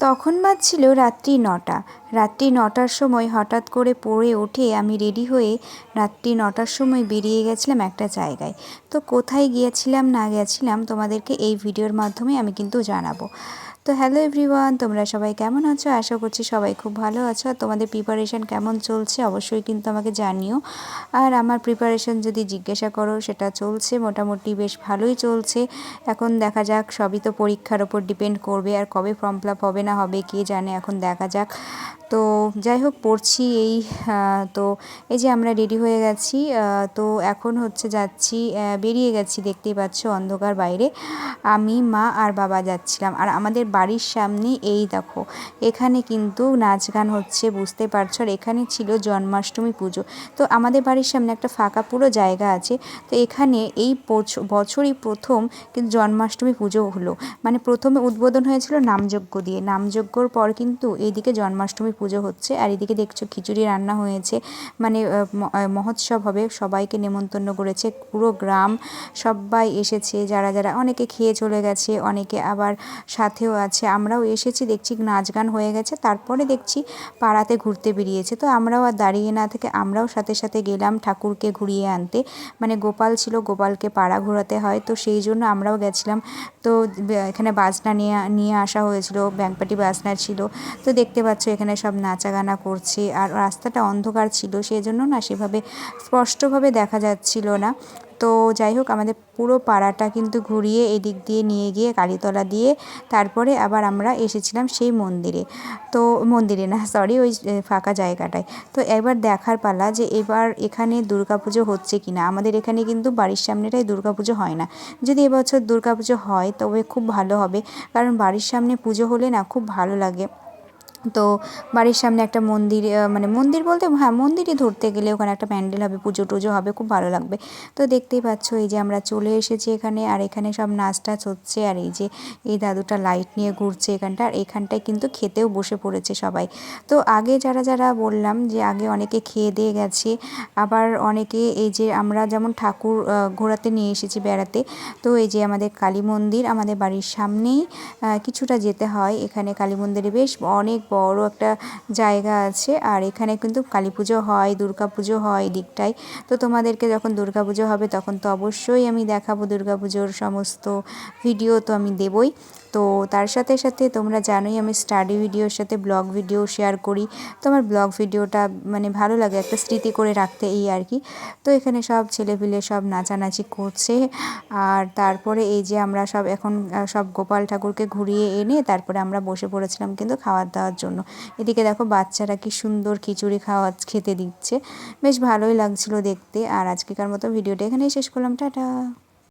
তখন বাজছিল রাত্রি ৯টা। রাত্রি ৯টার সময় হঠাৎ করে পড়ে উঠে আমি রেডি হয়ে রাত্রি ৯টার সময় বেরিয়ে গেছিলাম একটা জায়গায়। তো কোথায় গিয়েছিলাম না গেছিলাম তোমাদেরকে এই ভিডিওর মাধ্যমে আমি কিন্তু জানাবো। তো হ্যালো এভরিওয়ান, তোমরা সবাই কেমন আছো? আশা করছি সবাই খুব ভালো আছো। আর তোমাদের প্রিপারেশন কেমন চলছে অবশ্যই কিন্তু আমাকে জানিও। আর আমার প্রিপারেশন যদি জিজ্ঞাসা করো, সেটা চলছে মোটামুটি বেশ ভালোই চলছে। এখন দেখা যাক, সবই তো পরীক্ষার ওপর ডিপেন্ড করবে, আর কবে ফর্ম ফিল আপ হবে না হবে কে জানে, এখন দেখা যাক। তো যাই হোক, পড়ছি এই। তো এই যে আমরা রেডি হয়ে গেছি, তো এখন হচ্ছে যাচ্ছি, বেরিয়ে গেছি, দেখতেই পাচ্ছ অন্ধকার বাইরে। আমি, মা আর বাবা যাচ্ছিলাম। আর আমাদের বাড়ির সামনে এই দেখো, এখানে কিন্তু নাচ গান হচ্ছে, বুঝতে পারছো। আর এখানে ছিল জন্মাষ্টমী পুজো। তো আমাদের বাড়ির সামনে একটা ফাঁকা পুরো জায়গা আছে। তো এখানে এই বছরই প্রথম কিন্তু জন্মাষ্টমী পুজো হলো। মানে প্রথমে উদ্বোধন হয়েছিল নামযজ্ঞ দিয়ে, নামযজ্ঞর পর কিন্তু এইদিকে জন্মাষ্টমী পুজো হচ্ছে। আর এদিকে দেখছো খিচুড়ি রান্না হয়েছে, মানে মহোৎসব হবে, সবাইকে নেমন্তন্ন করেছে, পুরো গ্রাম সবাই এসেছে। যারা যারা অনেকে খেয়ে চলে গেছে, অনেকে আবার সাথেও আছে। আমরাও এসেছি, দেখছি নাচ গান হয়ে গেছে, তারপরে দেখছি পাড়াতে ঘুরতে বেরিয়েছে। তো আমরাও আর দাঁড়িয়ে না থেকে আমরাও সাথে সাথে গেলাম ঠাকুরকে ঘুরিয়ে আনতে। মানে গোপাল ছিল, গোপালকে পাড়া ঘোরাতে হয়, তো সেই জন্য আমরাও গেছিলাম। তো এখানে বাজনা নিয়ে আসা হয়েছিল, ব্যাংপাটি বাজনা ছিল। তো দেখতে পাচ্ছ এখানে সব নাচা গানা করছে। আর রাস্তাটা অন্ধকার ছিল, সেই জন্য না সেভাবে স্পষ্টভাবে দেখা যাচ্ছিল না। তো যাই হোক, আমাদের পুরো পাড়াটা কিন্তু ঘুরিয়ে এদিক দিয়ে নিয়ে গিয়ে কালীতলা দিয়ে তারপরে আবার আমরা এসেছিলাম সেই মন্দিরে। তো মন্দিরে না, সরি, ওই ফাঁকা জায়গাটায়। তো এবার দেখার পালা যে এবার এখানে দুর্গাপুজো হচ্ছে কি না। আমাদের এখানে কিন্তু বাড়ির সামনেটাই দুর্গাপুজো হয় না। যদি এবছর দুর্গাপুজো হয় তবে খুব ভালো হবে, কারণ বাড়ির সামনে পুজো হলে না খুব ভালো লাগে। তো বাড়ির সামনে একটা মন্দির, মানে মন্দির বলতে হ্যাঁ মন্দিরই ধরতে গেলে, ওখানে একটা প্যান্ডেল হবে, পুজো টুজো হবে, খুব ভালো লাগবে। তো দেখতেই পাচ্ছ এই যে আমরা চলে এসেছি এখানে। আর এখানে সব নাচ টাচ হচ্ছে। আর এই যে এই দাদুটা লাইট নিয়ে ঘুরছে এখানটা। আর এখানটায় কিন্তু খেতেও বসে পড়েছে সবাই। তো আগে যারা যারা বললাম যে আগে অনেকে খেয়ে দিয়ে গেছে, আবার অনেকে এই যে আমরা যেমন ঠাকুর ঘোরাতে নিয়ে এসেছি বেড়াতে। তো এই যে আমাদের কালী মন্দির আমাদের বাড়ির সামনেই, কিছুটা যেতে হয়। এখানে কালী মন্দিরে বেশ অনেক বড় একটা জায়গা আছে। আর এখানে কিন্তু কালী পুজো হয়, দুর্গা পুজো হয় দিকটায়। তো তোমাদেরকে যখন দুর্গা পুজো হবে তখন তো অবশ্যই আমি দেখাবো, দুর্গা পুজোর সমস্ত ভিডিও তো আমি দেবই। তো তার সাথে সাথে তোমরা জানোই আমি স্টাডি ভিডিওর সাথে ব্লগ ভিডিও শেয়ার করি। তো আমার ব্লগ ভিডিওটা মানে ভালো লাগে একটা স্মৃতি করে রাখতে, এই আর কি। তো এখানে সব ছেলেপিলে সব নাচানাচি করছে। আর তারপরে এই যে আমরা সব এখন সব গোপাল ঠাকুরকে ঘুরিয়ে এনে তারপরে আমরা বসে পড়েছিলাম কিন্তু খাওয়ার দাওয়ার জন্য। এদিকে দেখো বাচ্চারা কি সুন্দর খিচুড়ি খেতে দিচ্ছে, বেশ ভালোই লাগছিল দেখতে। আর আজকেকার মতো ভিডিওটা এখানেই শেষ করলাম, টাটা।